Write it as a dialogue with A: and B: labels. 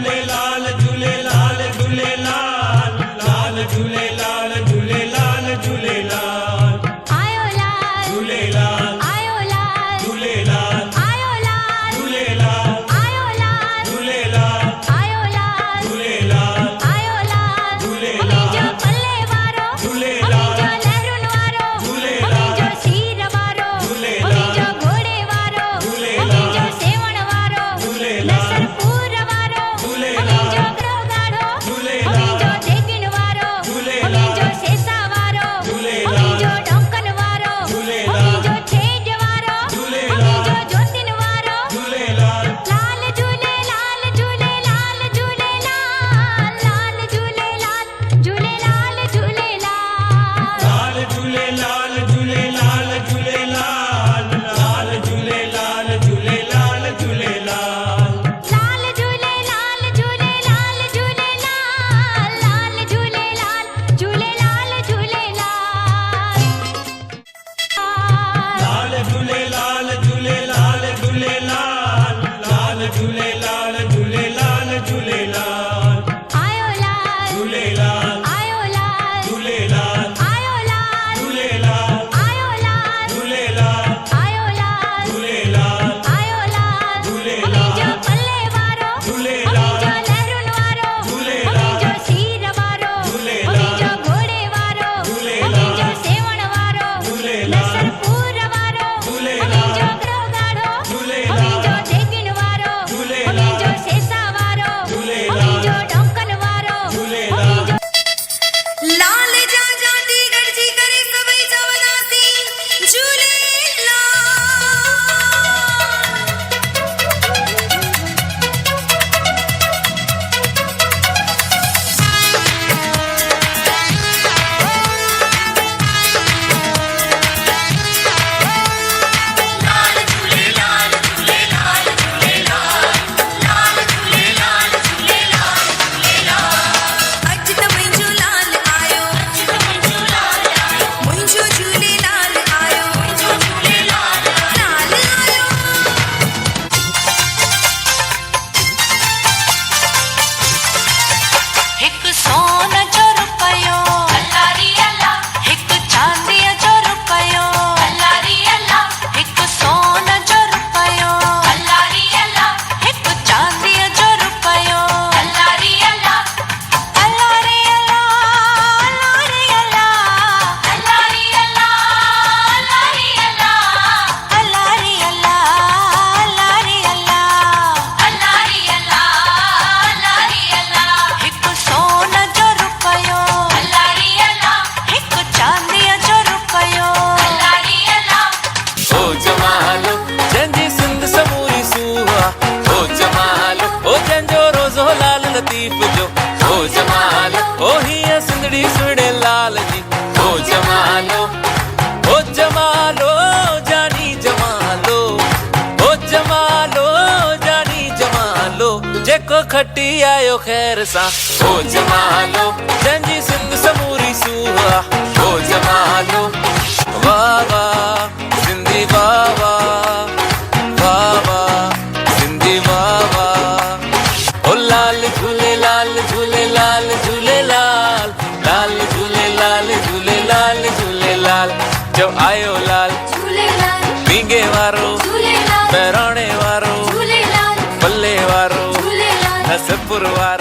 A: झूलेलाल झूलेलाल झूलेलाल लाल झूलेलाल झूलेलाल झूलेलाल
B: आयो लाल
A: झूलेलाल
B: आयो लाल
A: झूलेलाल
B: आयो लाल
A: झूलेलाल
B: आयो लाल
A: झूलेलाल
B: आयो लाल
A: झूलेलाल
B: आयो लाल
A: झूलेलाल
B: अमीजो पल्ले वारो
A: झूलेलाल
B: अमीजो लहरुन वारो
A: झूलेलाल
B: अमीजो सीर वारो
A: झूलेलाल
B: अमीजो घोड़े वारो
A: झूलेलाल
B: अमीजो सेवण वारो
A: झूलेलाल
B: नसरपुर वारो
A: झूलेलाल
B: अमीजो ग्रोगाड़ो
A: झूलेलाल
B: अमीजो देगिन वारो
A: झूलेलाल
B: अमीजो सेसा वारो
A: झूलेलाल
B: अमीजो डोंकन वारो
A: झूलेलाल
B: अमीजो छेज वारो
A: झूलेलाल
B: अमीजो ज्योतिन वारो
A: झूलेलाल
B: लाल झूलेलाल झूलेलाल झूलेलाल लाल झूलेलाल झूलेलाल झूलेलाल
A: लाल झूलेलाल झूलेलाल झूलेलाल लाल झूलेलाल झूलेलाल झूलेलाल
B: लाल झूलेलाल झूलेलाल झूलेलाल लाल झूलेलाल झूलेलाल झूलेलाल
A: लाल झूलेलाल झूलेलाल झूलेलाल लाल झूलेलाल झूलेलाल झूलेलाल
B: आयो लाल
A: झूलेलाल
B: आयो लाल
A: झूलेलाल
B: आयो लाल
A: झूलेलाल
B: आयो लाल
A: झूलेलाल
B: आयो लाल
A: झूलेलाल
B: आयो लाल
A: झूलेलाल
B: अमीजो पल्ले वारो
A: झूलेलाल
B: अमीजो लहरुन वारो
A: झूलेलाल
B: अमीजो सीर वारो
A: झूलेलाल
B: अमीजो घोड़े वारो
A: झूलेलाल
B: अमीजो सेवण वारो
A: झूलेलाल
B: नसरपुर वारो
A: झूलेलाल
B: अमीजो ग्रोगाड़ो
A: झूलेलाल
B: अमीजो देगिन वारो
A: झूलेलाल
B: अमीजो सेसा वारो
A: झूलेलाल
B: अमीजो डोंकन वारो
A: झूलेलाल
B: अमीजो
C: लाल जा जाती गरजी करे सबई जवनासी झूलेलाल लाल झूलेलाल झूलेलाल झूलेलाल लाल झूलेलाल झूलेलाल झूलेलाल अज त मुंहिंजो लाल आयो मुंहिंजो झूलेलाल आयो लाल आयो
D: हिक सोन जो रुपयो हिक चांदीअ जो रुपयो हिक सोन जो रुपयो हिक चांदीअ जो रुपयो अल्लाह रे अल्लाह अल्लाह रे अल्लाह अल्लाह रे अल्लाह अल्लाह रे अल्लाह अल्लाह रे अल्लाह अल्लाह रे अल्लाह अल्लाह रे अल्लाह अल्लाह रे अल्लाह हिक सोन जो रुपयो हिक चांदीअ जो रुपयो
E: ओ जमालो जंजी सिंध समूरी सूहा ओ जमालो ओ जंजो रोज़ो लाल लतीफ़ जो ओ जमालो ओ हिया सिंधड़ी सुणे लाल जी ओ जमालो जानी जमालो ओ जमालो जानी जमालो जेको खटी आयो खैर सा ओ जमालो जंजी सिंध समूरी सूहा ओ जमालो वाह वाह सिंधी वाह वाह सिंधी वाह वाह ओ लाल झूलेलाल झूलेलाल झूलेलाल लाल झूलेलाल झूलेलाल झूलेलाल जो आयो लाल
B: झूलेलाल
E: पींगे वारो
B: झूलेलाल
E: बहिराणे वारो
B: झूलेलाल
E: पल्ले वारो
B: झूलेलाल
E: हसपुर वारो